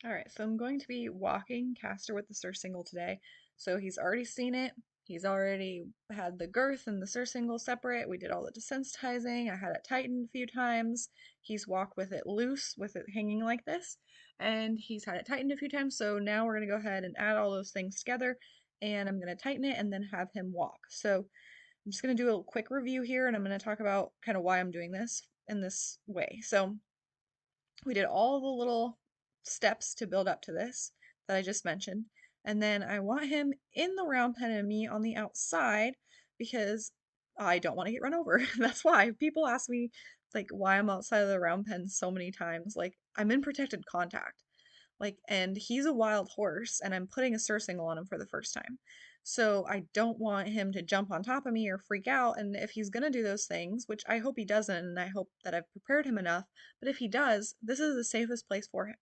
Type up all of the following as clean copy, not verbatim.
All right, so I'm going to be walking Castor with the Surcingle today. So he's already seen it. He's already had the girth and the Surcingle separate. We did all the desensitizing. I had it tightened a few times. He's walked with it loose, with it hanging like this, and he's had it tightened a few times. So now we're going to go ahead and add all those things together, and I'm going to tighten it and then have him walk. So I'm just going to do a quick review here, and I'm going to talk about kind of why I'm doing this in this way. So we did all the little steps to build up to this that I just mentioned. And then I want him in the round pen and me on the outside because I don't want to get run over. That's why. People ask me like why I'm outside of the round pen so many times. Like I'm in protected contact. Like, and he's a wild horse, and I'm putting a surcingle on him for the first time. So I don't want him to jump on top of me or freak out. And if he's gonna do those things, which I hope he doesn't, and I hope that I've prepared him enough, but if he does, this is the safest place for him.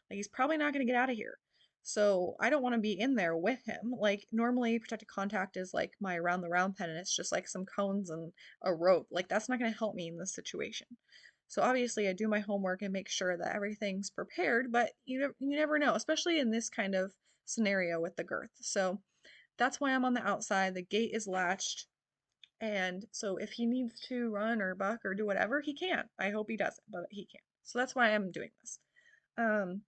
Like he's probably not gonna get out of here. So I don't want to be in there with him. Like normally protected contact is like my around the round pen and it's just like some cones and a rope. Like that's not gonna help me in this situation. So obviously I do my homework and make sure that everything's prepared, but you never know, especially in this kind of scenario with the girth. So that's why I'm on the outside. The gate is latched. And so if he needs to run or buck or do whatever, he can. I hope he doesn't, but he can. So that's why I'm doing this. Um,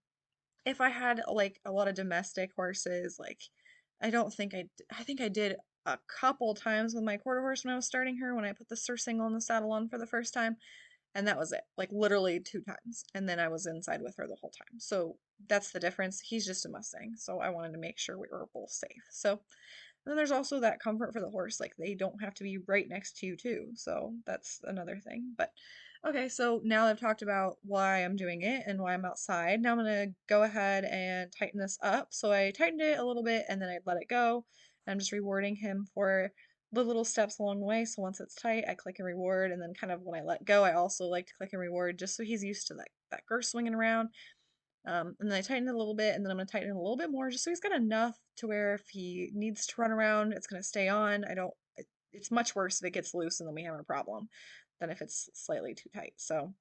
if I had like a lot of domestic horses, like I think I did a couple times with my quarter horse when I was starting her when I put the surcingle on the saddle on for the first time, and that was it. Like literally two times, and then I was inside with her the whole time. So that's the difference. He's just a Mustang, so I wanted to make sure we were both safe. So then there's also that comfort for the horse. Like they don't have to be right next to you too. So that's another thing. But okay, so now that I've talked about why I'm doing it and why I'm outside, now I'm gonna go ahead and tighten this up. So I tightened it a little bit and then I let it go. And I'm just rewarding him for the little steps along the way. So once it's tight, I click and reward, and then kind of when I let go, I also like to click and reward just so he's used to that girth swinging around. And then I tighten it a little bit, and then I'm going to tighten it a little bit more just so he's got enough to where if he needs to run around, it's going to stay on. It's much worse if it gets loose and then we have a problem than if it's slightly too tight. So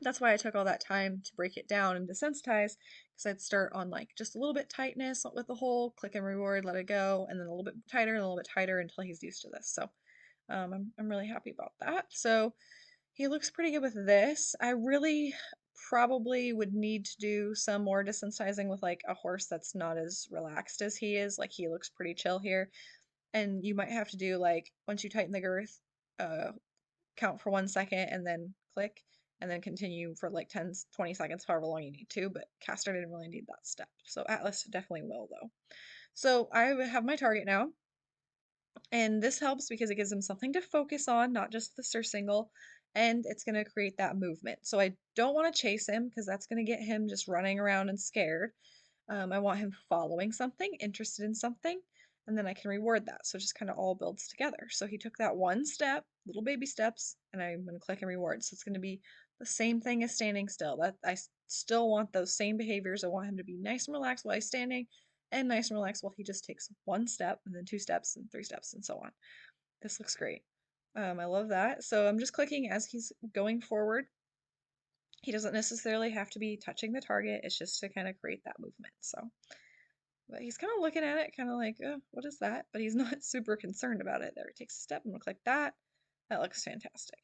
that's why I took all that time to break it down and desensitize because I'd start on like just a little bit tightness with the hole, click and reward, let it go, and then a little bit tighter and a little bit tighter until he's used to this. So I'm really happy about that. So he looks pretty good with this. I really probably would need to do some more desensitizing with like a horse that's not as relaxed as he is. Like he looks pretty chill here. And you might have to do like once you tighten the girth, uh count for 1 second and then click and then continue for like 10, 20 seconds, however long you need to. But Castor didn't really need that step. So Atlas definitely will though. So I have my target now. And this helps because it gives him something to focus on, not just the surcingle, and it's going to create that movement. So I don't want to chase him because that's going to get him just running around and scared. I want him following something, interested in something, and then I can reward that. So it just kind of all builds together. So he took that one step, little baby steps, and I'm going to click and reward. So it's going to be the same thing as standing still. That I still want those same behaviors. I want him to be nice and relaxed while he's standing and nice and relaxed while he just takes one step and then two steps and three steps and so on. This looks great. I love that. So I'm just clicking as he's going forward. He doesn't necessarily have to be touching the target. It's just to kind of create that movement. So, but he's kind of looking at it, kind of like, oh, what is that? But he's not super concerned about it. There, he takes a step. I'm gonna click that. That looks fantastic.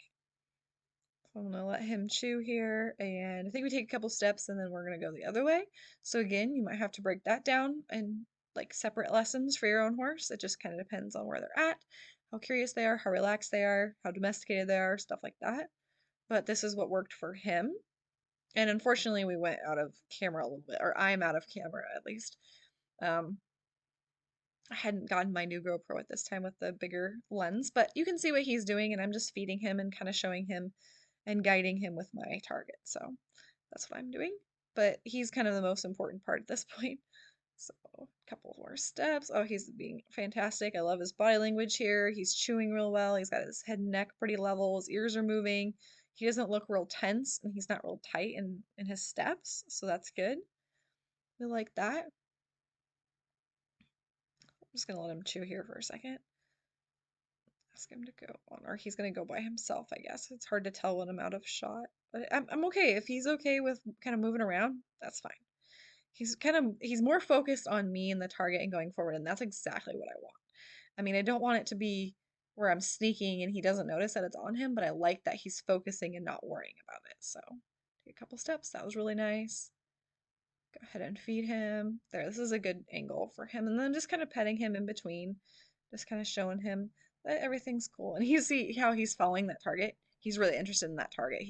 So I'm gonna let him chew here, and I think we take a couple steps, and then we're gonna go the other way. So again, you might have to break that down and like separate lessons for your own horse. It just kind of depends on where they're at, how curious they are, how relaxed they are, how domesticated they are, stuff like that. But this is what worked for him. And unfortunately, we went out of camera a little bit, or I'm out of camera at least. Um, I hadn't gotten my new GoPro at this time with the bigger lens, but you can see what he's doing, and I'm just feeding him and kind of showing him and guiding him with my target. So that's what I'm doing. But he's kind of the most important part at this point. So a couple more steps. Oh, he's being fantastic. I love his body language here. He's chewing real well. He's got his head and neck pretty level. His ears are moving. He doesn't look real tense and he's not real tight in his steps. So that's good. We like that. I'm just going to let him chew here for a second. Ask him to go on, or he's going to go by himself, I guess. It's hard to tell when I'm out of shot. But I'm okay. If he's okay with kind of moving around, that's fine. he's more focused on me and the target and going forward, and that's exactly what I want. I mean, I don't want it to be where I'm sneaking and he doesn't notice that it's on him, but I like that he's focusing and not worrying about it. So take a couple steps. That was really nice. Go ahead and feed him. There, this is a good angle for him. And then just kind of petting him in between, just kind of showing him that everything's cool. And you see how he's following that target. He's really interested in that target.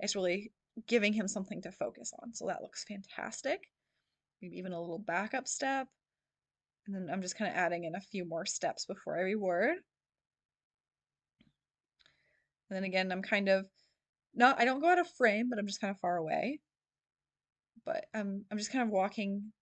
It's really giving him something to focus on. So that looks fantastic. Maybe even a little backup step. And then I'm just kind of adding in a few more steps before every word. And then again, I'm kind of not, I don't go out of frame, but I'm just kind of far away. But I'm just kind of walking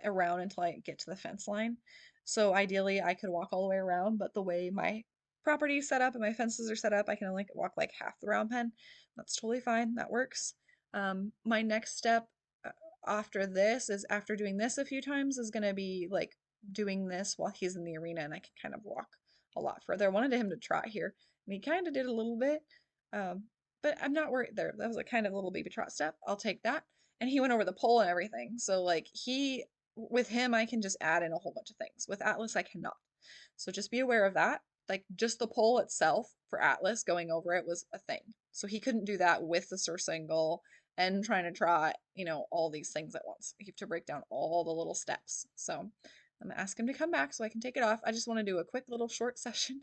around until I get to the fence line. So ideally I could walk all the way around, but the way my property is set up and my fences are set up, I can only walk like half the round pen. That's totally fine. That works. My next step uh, after this is after doing this a few times is going to be like doing this while he's in the arena and I can kind of walk a lot further. I wanted him to trot here and he kind of did a little bit. Um, but I'm not worried there. That was a kind of little baby trot step. I'll take that. And he went over the pole and everything. So like with him, I can just add in a whole bunch of things. With Atlas, I cannot. So just be aware of that. Like just the pole itself for Atlas going over it was a thing. So he couldn't do that with the Surcingle and trying to trot, all these things at once. You have to break down all the little steps. So I'm gonna ask him to come back so I can take it off. I just want to do a quick little short session.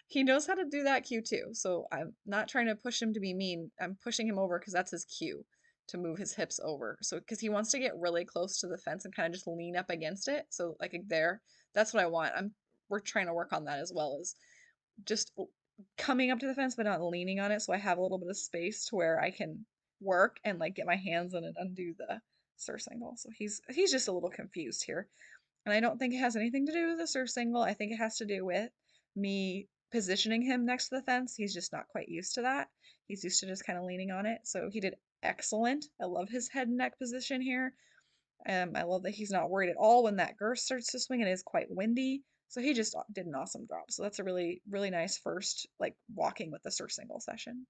He knows how to do that cue too. So I'm not trying to push him to be mean. I'm pushing him over because that's his cue to move his hips over. So because he wants to get really close to the fence and kind of just lean up against it. So like there, that's what I want. We're trying to work on that as well as just coming up to the fence but not leaning on it. So I have a little bit of space to where I can work and like get my hands on it, undo the surcingle. So he's just a little confused here. And I don't think it has anything to do with the Surcingle. I think it has to do with me positioning him next to the fence. He's just not quite used to that. He's used to just kind of leaning on it. So he did excellent. I love his head and neck position here. I love that he's not worried at all when that girth starts to swing and it is quite windy. So he just did an awesome drop. So that's a really, really nice first like walking with the Surcingle session.